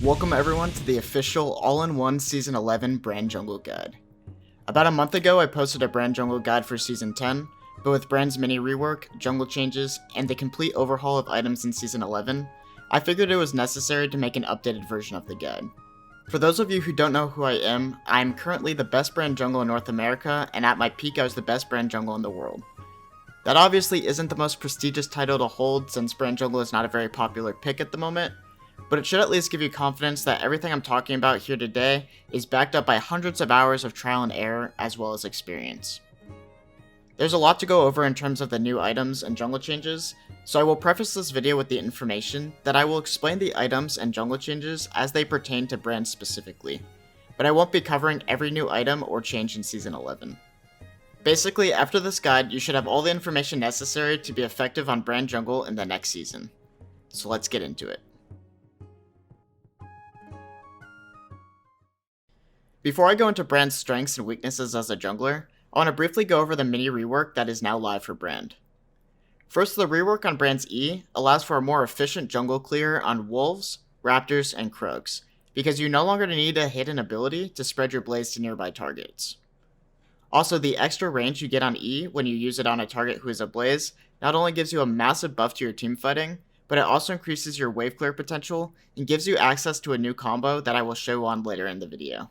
Welcome everyone to the official all-in-one Season 11 Brand Jungle Guide. About a month ago I posted a Brand Jungle Guide for Season 10, but with Brand's Mini-Rework, jungle changes, and the complete overhaul of items in Season 11, I figured it was necessary to make an updated version of the guide. For those of you who don't know who I am currently the best Brand Jungle in North America, and at my peak I was the best Brand Jungle in the world. That obviously isn't the most prestigious title to hold since Brand Jungle is not a very popular pick at the moment, but it should at least give you confidence that everything I'm talking about here today is backed up by hundreds of hours of trial and error as well as experience. There's a lot to go over in terms of the new items and jungle changes, so I will preface this video with the information that I will explain the items and jungle changes as they pertain to brands specifically, but I won't be covering every new item or change in Season 11. Basically, after this guide, you should have all the information necessary to be effective on Brand Jungle in the next season. So let's get into it. Before I go into Brand's strengths and weaknesses as a jungler, I want to briefly go over the mini-rework that is now live for Brand. First, the rework on Brand's E allows for a more efficient jungle clear on wolves, raptors, and Krogs, because you no longer need a hidden ability to spread your blaze to nearby targets. Also, the extra range you get on E when you use it on a target who is ablaze not only gives you a massive buff to your team fighting, but it also increases your wave clear potential and gives you access to a new combo that I will show on later in the video.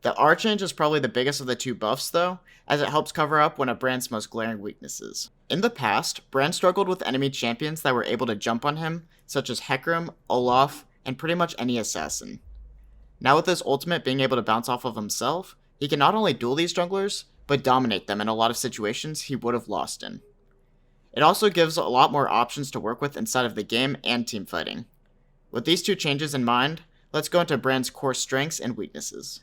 The R change is probably the biggest of the two buffs though, as it helps cover up one of Brand's most glaring weaknesses. In the past, Brand struggled with enemy champions that were able to jump on him, such as Hecarim, Olaf, and pretty much any assassin. Now with his ultimate being able to bounce off of himself, he can not only duel these junglers, but dominate them in a lot of situations he would have lost in. It also gives a lot more options to work with inside of the game and team fighting. With these two changes in mind, let's go into Brand's core strengths and weaknesses.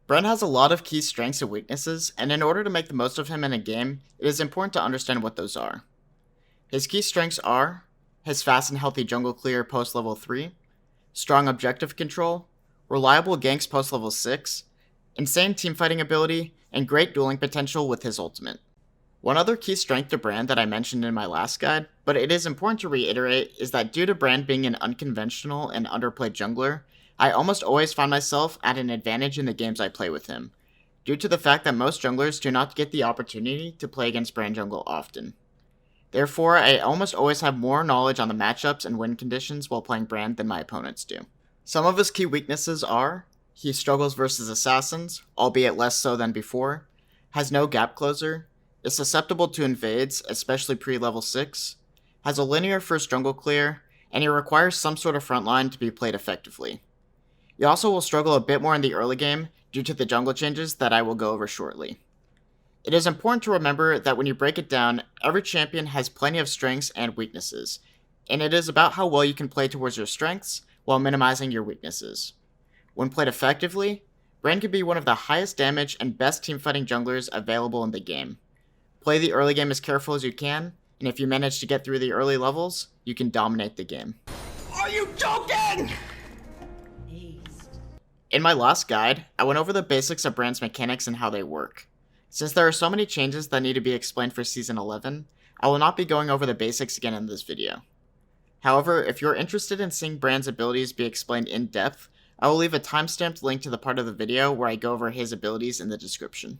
Brand has a lot of key strengths and weaknesses, and in order to make the most of him in a game, it is important to understand what those are. His key strengths are his fast and healthy jungle clear post level 3, strong objective control, reliable ganks post level 6, insane teamfighting ability, and great dueling potential with his ultimate. One other key strength to Brand that I mentioned in my last guide, but it is important to reiterate, is that due to Brand being an unconventional and underplayed jungler, I almost always find myself at an advantage in the games I play with him, due to the fact that most junglers do not get the opportunity to play against Brand Jungle often. Therefore, I almost always have more knowledge on the matchups and win conditions while playing Brand than my opponents do. Some of his key weaknesses are, he struggles versus assassins, albeit less so than before, has no gap closer, is susceptible to invades, especially pre-level 6, has a linear first jungle clear, and he requires some sort of frontline to be played effectively. He also will struggle a bit more in the early game due to the jungle changes that I will go over shortly. It is important to remember that when you break it down, every champion has plenty of strengths and weaknesses, and it is about how well you can play towards your strengths while minimizing your weaknesses. When played effectively, Brand can be one of the highest damage and best teamfighting junglers available in the game. Play the early game as careful as you can, and if you manage to get through the early levels, you can dominate the game. Are you joking? In my last guide, I went over the basics of Brand's mechanics and how they work. Since there are so many changes that need to be explained for Season 11, I will not be going over the basics again in this video. However, if you're interested in seeing Brand's abilities be explained in depth, I will leave a timestamped link to the part of the video where I go over his abilities in the description.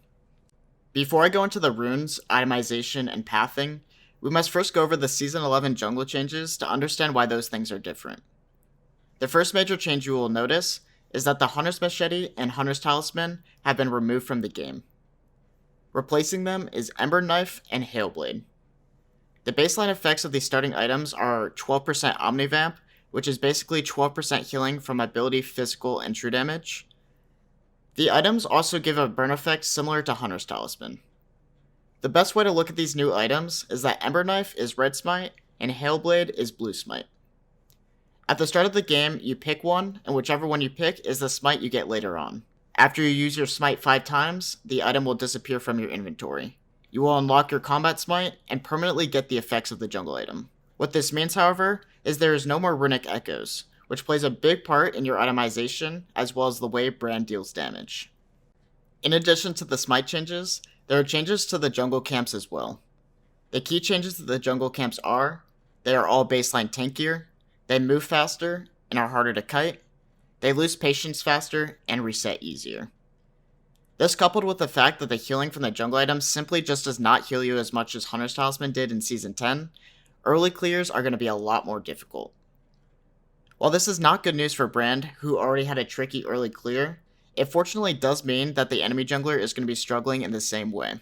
Before I go into the runes, itemization, and pathing, we must first go over the Season 11 jungle changes to understand why those things are different. The first major change you will notice is that the Hunter's Machete and Hunter's Talisman have been removed from the game. Replacing them is Ember Knife and Hailblade. The baseline effects of these starting items are 12% Omnivamp, which is basically 12% healing from ability, physical, and true damage. The items also give a burn effect similar to Hunter's Talisman. The best way to look at these new items is that Ember Knife is Red Smite and Hailblade is Blue Smite. At the start of the game, you pick one, and whichever one you pick is the smite you get later on. After you use your smite 5 times, the item will disappear from your inventory. You will unlock your combat smite and permanently get the effects of the jungle item. What this means, however, is there is no more runic echoes, which plays a big part in your itemization as well as the way Brand deals damage. In addition to the smite changes, there are changes to the jungle camps as well. The key changes to the jungle camps are, they are all baseline tankier, they move faster, and are harder to kite, They lose patience faster and reset easier. This coupled with the fact that the healing from the jungle items simply just does not heal you as much as Hunter's Talisman did in Season 10, early clears are going to be a lot more difficult. While this is not good news for Brand, who already had a tricky early clear, it fortunately does mean that the enemy jungler is going to be struggling in the same way.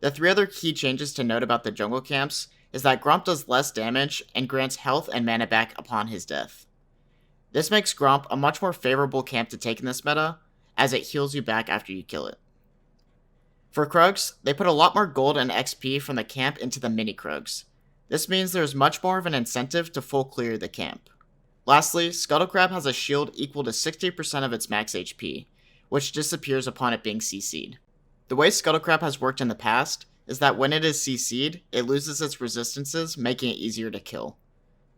The 3 other key changes to note about the jungle camps is that Gromp does less damage and grants health and mana back upon his death. This makes Gromp a much more favorable camp to take in this meta, as it heals you back after you kill it. For Krugs, they put a lot more gold and XP from the camp into the mini Krugs. This means there's much more of an incentive to full clear the camp. Lastly, Scuttlecrab has a shield equal to 60% of its max HP, which disappears upon it being CC'd. The way Scuttlecrab has worked in the past is that when it is CC'd, it loses its resistances, making it easier to kill.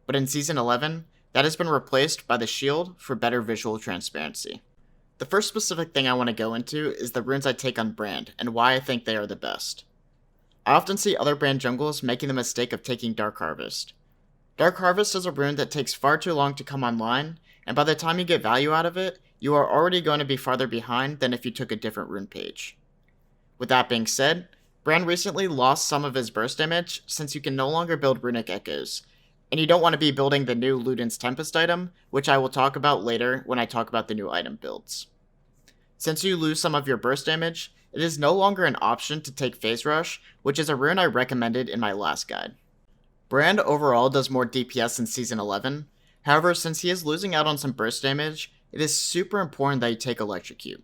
But in Season 11, that has been replaced by the shield for better visual transparency. The first specific thing I want to go into is the runes I take on Brand, and why I think they are the best. I often see other Brand jungles making the mistake of taking Dark Harvest. Dark Harvest is a rune that takes far too long to come online, and by the time you get value out of it, you are already going to be farther behind than if you took a different rune page. With that being said, Brand recently lost some of his burst damage since you can no longer build runic echoes, and you don't want to be building the new Luden's Tempest item, which I will talk about later when I talk about the new item builds. Since you lose some of your burst damage, it is no longer an option to take Phase Rush, which is a rune I recommended in my last guide. Brand overall does more DPS in Season 11, however since he is losing out on some burst damage, it is super important that you take Electrocute.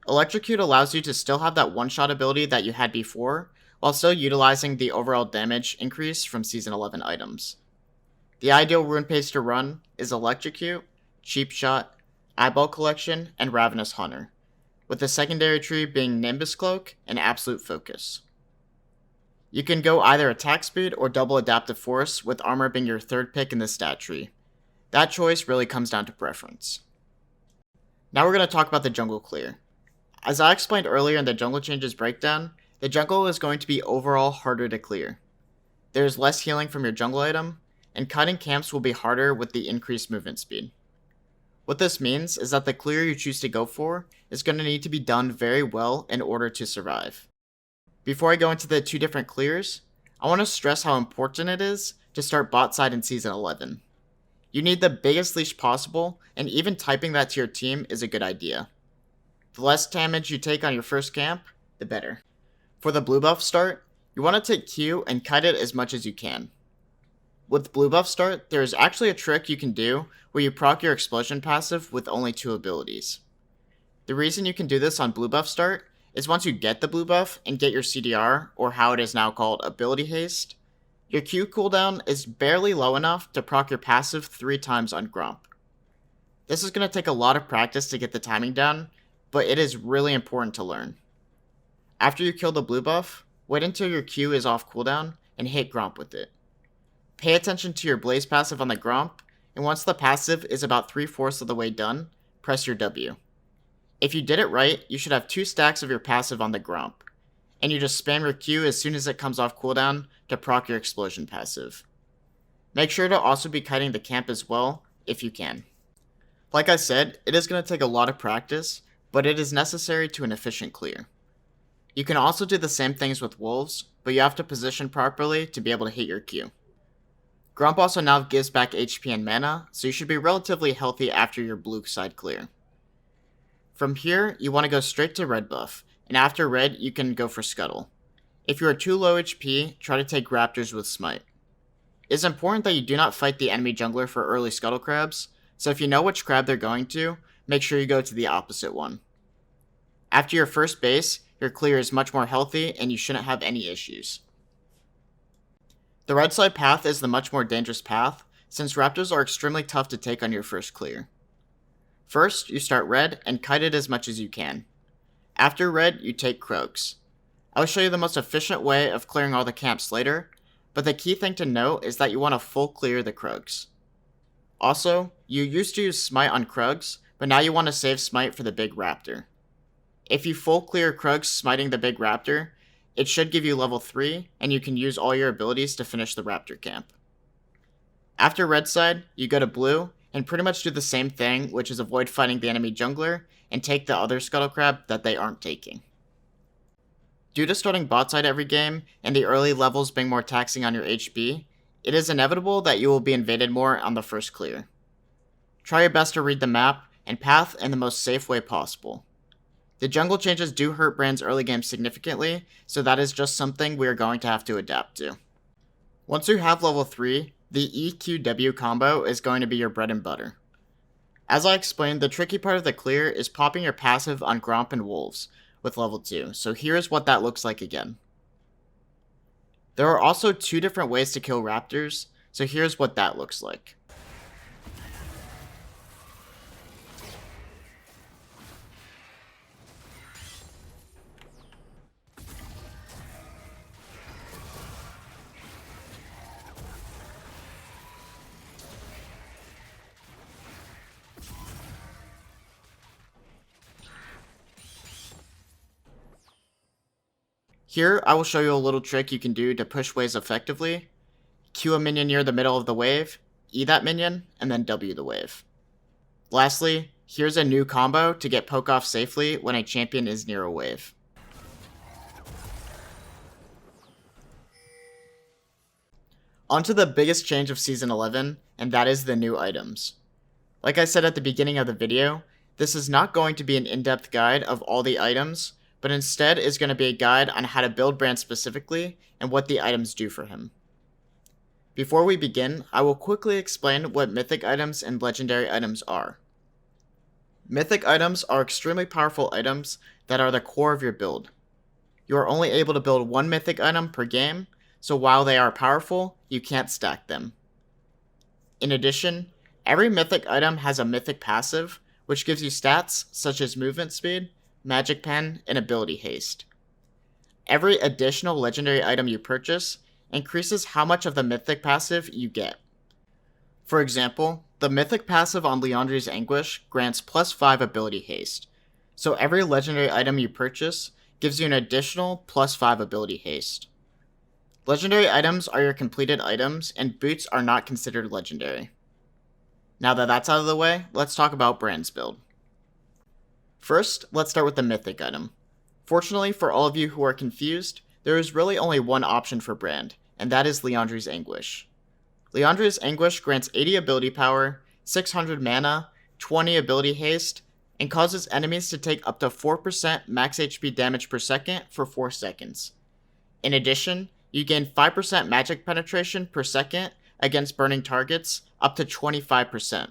Electrocute allows you to still have that one-shot ability that you had before, while still utilizing the overall damage increase from Season 11 items. The ideal rune page to run is Electrocute, Cheap Shot, Eyeball Collection, and Ravenous Hunter, with the secondary tree being Nimbus Cloak and Absolute Focus. You can go either attack speed or double adaptive force, with armor being your third pick in the stat tree. That choice really comes down to preference. Now we're going to talk about the jungle clear. As I explained earlier in the jungle changes breakdown, the jungle is going to be overall harder to clear. There is less healing from your jungle item, and cutting camps will be harder with the increased movement speed. What this means is that the clear you choose to go for is going to need to be done very well in order to survive. Before I go into the 2 different clears, I want to stress how important it is to start bot side in Season 11. You need the biggest leash possible, and even typing that to your team is a good idea. The less damage you take on your first camp, the better. For the blue buff start, you want to take Q and kite it as much as you can. With blue buff start, there is actually a trick you can do where you proc your explosion passive with only 2 abilities. The reason you can do this on blue buff start is once you get the blue buff and get your CDR, or how it is now called ability haste, your Q cooldown is barely low enough to proc your passive 3 times on Gromp. This is going to take a lot of practice to get the timing down, but it is really important to learn. After you kill the blue buff, wait until your Q is off cooldown and hit Gromp with it. Pay attention to your blaze passive on the Gromp, and once the passive is about 3/4 of the way done, press your W. If you did it right, you should have 2 stacks of your passive on the Gromp, and you just spam your Q as soon as it comes off cooldown to proc your explosion passive. Make sure to also be kiting the camp as well, if you can. Like I said, it is going to take a lot of practice, but it is necessary to an efficient clear. You can also do the same things with wolves, but you have to position properly to be able to hit your Q. Gromp also now gives back HP and mana, so you should be relatively healthy after your blue side clear. From here, you want to go straight to red buff, and after red, you can go for Scuttle. If you are too low HP, try to take Raptors with Smite. It is important that you do not fight the enemy jungler for early Scuttle crabs, so if you know which crab they're going to, make sure you go to the opposite one. After your first base, your clear is much more healthy and you shouldn't have any issues. The red side path is the much more dangerous path, since Raptors are extremely tough to take on your first clear. First, you start red and kite it as much as you can. After red, you take Croaks. I will show you the most efficient way of clearing all the camps later, but the key thing to note is that you want to full clear the Croaks. Also, you used to use Smite on Krugs, but now you want to save Smite for the big Raptor. If you full clear Krugs smiting the big Raptor, it should give you level 3, and you can use all your abilities to finish the Raptor camp. After red side, you go to blue, and pretty much do the same thing, which is avoid fighting the enemy jungler and take the other scuttle crab that they aren't taking. Due to starting bot side every game and the early levels being more taxing on your HP, it is inevitable that you will be invaded more on the first clear. Try your best to read the map and path in the most safe way possible. The jungle changes do hurt Brand's early game significantly, so that is just something we are going to have to adapt to. Once you have level 3, the EQW combo is going to be your bread and butter. As I explained, the tricky part of the clear is popping your passive on Gromp and Wolves with level 2, so here's what that looks like again. There are also 2 different ways to kill raptors, so here's what that looks like. Here, I will show you a little trick you can do to push waves effectively. Q a minion near the middle of the wave, E that minion, and then W the wave. Lastly, here's a new combo to get poke off safely when a champion is near a wave. Onto the biggest change of Season 11, and that is the new items. Like I said at the beginning of the video, this is not going to be an in-depth guide of all the items, but instead is going to be a guide on how to build Brand specifically and what the items do for him. Before we begin, I will quickly explain what mythic items and legendary items are. Mythic items are extremely powerful items that are the core of your build. You are only able to build one mythic item per game, so while they are powerful, you can't stack them. In addition, every mythic item has a mythic passive, which gives you stats such as movement speed, magic pen, and ability haste. Every additional legendary item you purchase increases how much of the mythic passive you get. For example, the mythic passive on Liandry's Anguish grants +5 ability haste, so every legendary item you purchase gives you an additional +5 ability haste. Legendary items are your completed items, and boots are not considered legendary. Now that that's out of the way, let's talk about Brand's build. First, let's start with the mythic item. Fortunately for all of you who are confused, there is really only one option for Brand, and that is Liandry's Anguish. Liandry's Anguish grants 80 ability power, 600 mana, 20 ability haste, and causes enemies to take up to 4% max HP damage per second for 4 seconds. In addition, you gain 5% magic penetration per second against burning targets up to 25%.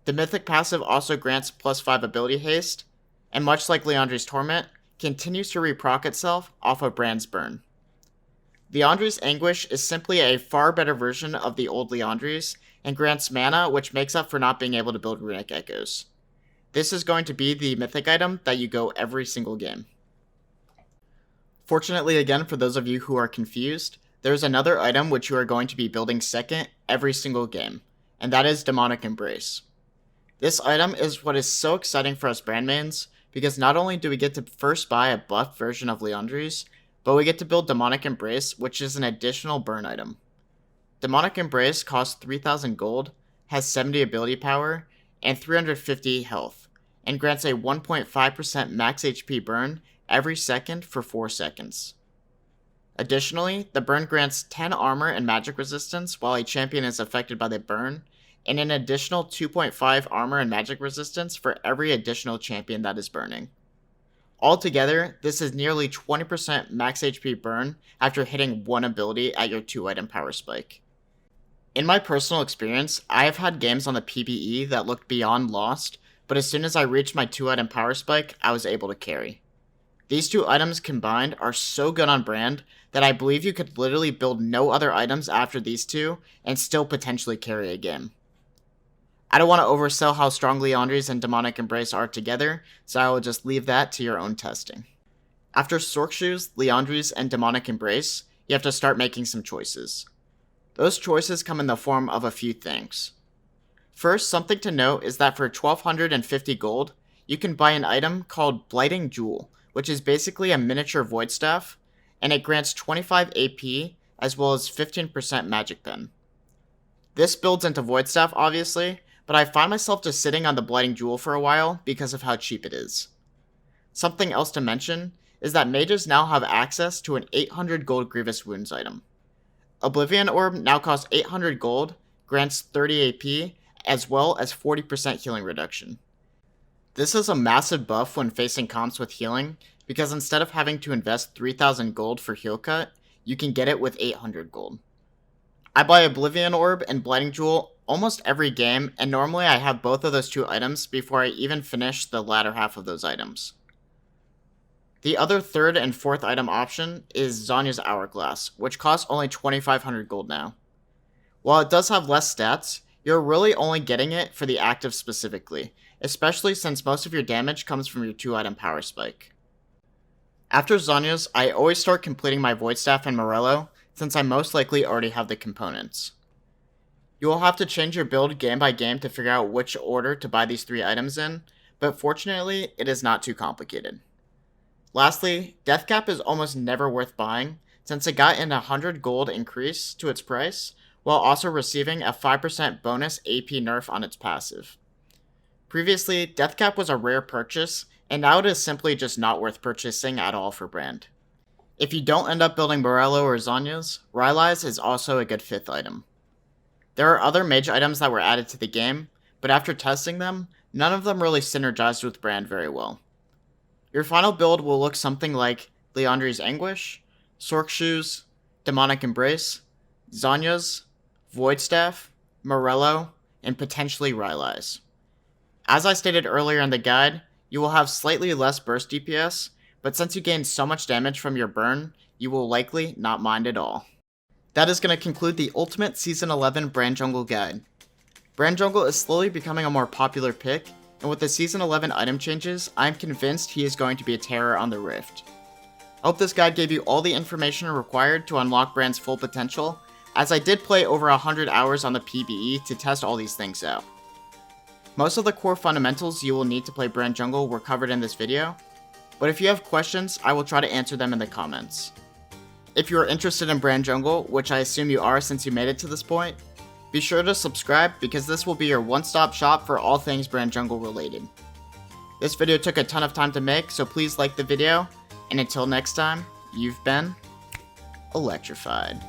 The mythic passive also grants +5 ability haste, and much like Liandry's Torment, continues to reproc itself off of Brand's burn. Liandry's Anguish is simply a far better version of the old Liandry's, and grants mana which makes up for not being able to build runic echoes. This is going to be the mythic item that you go every single game. Fortunately again for those of you who are confused, there is another item which you are going to be building second every single game, and that is Demonic Embrace. This item is what is so exciting for us Brand mains, because not only do we get to first buy a buffed version of Liandry's, but we get to build Demonic Embrace, which is an additional burn item. Demonic Embrace costs 3000 gold, has 70 ability power, and 350 health, and grants a 1.5% max HP burn every second for 4 seconds. Additionally, the burn grants 10 armor and magic resistance while a champion is affected by the burn, and an additional 2.5 armor and magic resistance for every additional champion that is burning. Altogether, this is nearly 20% max HP burn after hitting one ability at your 2-item power spike. In my personal experience, I have had games on the PvE that looked beyond lost, but as soon as I reached my 2-item power spike, I was able to carry. These 2 items combined are so good on Brand that I believe you could literally build no other items after these 2 and still potentially carry a game. I don't want to oversell how strong Liandry's and Demonic Embrace are together, so I will just leave that to your own testing. After Sorc Shoes, Liandry's, and Demonic Embrace, you have to start making some choices. Those choices come in the form of a few things. First, something to note is that for 1250 gold, you can buy an item called Blighting Jewel, which is basically a miniature Void Staff, and it grants 25 AP as well as 15% magic pen. This builds into Void Staff obviously, but I find myself just sitting on the Blighting Jewel for a while because of how cheap it is. Something else to mention is that mages now have access to an 800 gold Grievous Wounds item. Oblivion Orb now costs 800 gold, grants 30 AP, as well as 40% healing reduction. This is a massive buff when facing comps with healing, because instead of having to invest 3000 gold for heal cut, you can get it with 800 gold. I buy Oblivion Orb and Blighting Jewel almost every game, and normally I have both of those two items before I even finish the latter half of those items. The other third and fourth item option is Zhonya's Hourglass, which costs only 2500 gold now. While it does have less stats, you're really only getting it for the active specifically, especially since most of your damage comes from your 2-item power spike. After Zhonya's, I always start completing my Void Staff and Morello, since I most likely already have the components. You will have to change your build game by game to figure out which order to buy these 3 items in, but fortunately, it is not too complicated. Lastly, Deathcap is almost never worth buying, since it got an 100 gold increase to its price, while also receiving a 5% bonus AP nerf on its passive. Previously, Deathcap was a rare purchase, and now it is simply just not worth purchasing at all for Brand. If you don't end up building Morello or Zhonya's, Rylai's is also a good 5th item. There are other mage items that were added to the game, but after testing them, none of them really synergized with Brand very well. Your final build will look something like Liandry's Anguish, Sork Shoes, Demonic Embrace, Zhonya's, Void Staff, Morello, and potentially Rylai's. As I stated earlier in the guide, you will have slightly less burst DPS, but since you gain so much damage from your burn, you will likely not mind at all. That is going to conclude the Ultimate Season 11 Brand Jungle Guide. Brand Jungle is slowly becoming a more popular pick, and with the Season 11 item changes, I am convinced he is going to be a terror on the Rift. I hope this guide gave you all the information required to unlock Brand's full potential, as I did play over 100 hours on the PvE to test all these things out. Most of the core fundamentals you will need to play Brand Jungle were covered in this video, but if you have questions, I will try to answer them in the comments. If you are interested in Brand Jungle, which I assume you are since you made it to this point, be sure to subscribe because this will be your one-stop shop for all things Brand Jungle related. This video took a ton of time to make, so please like the video, and until next time, you've been electrified.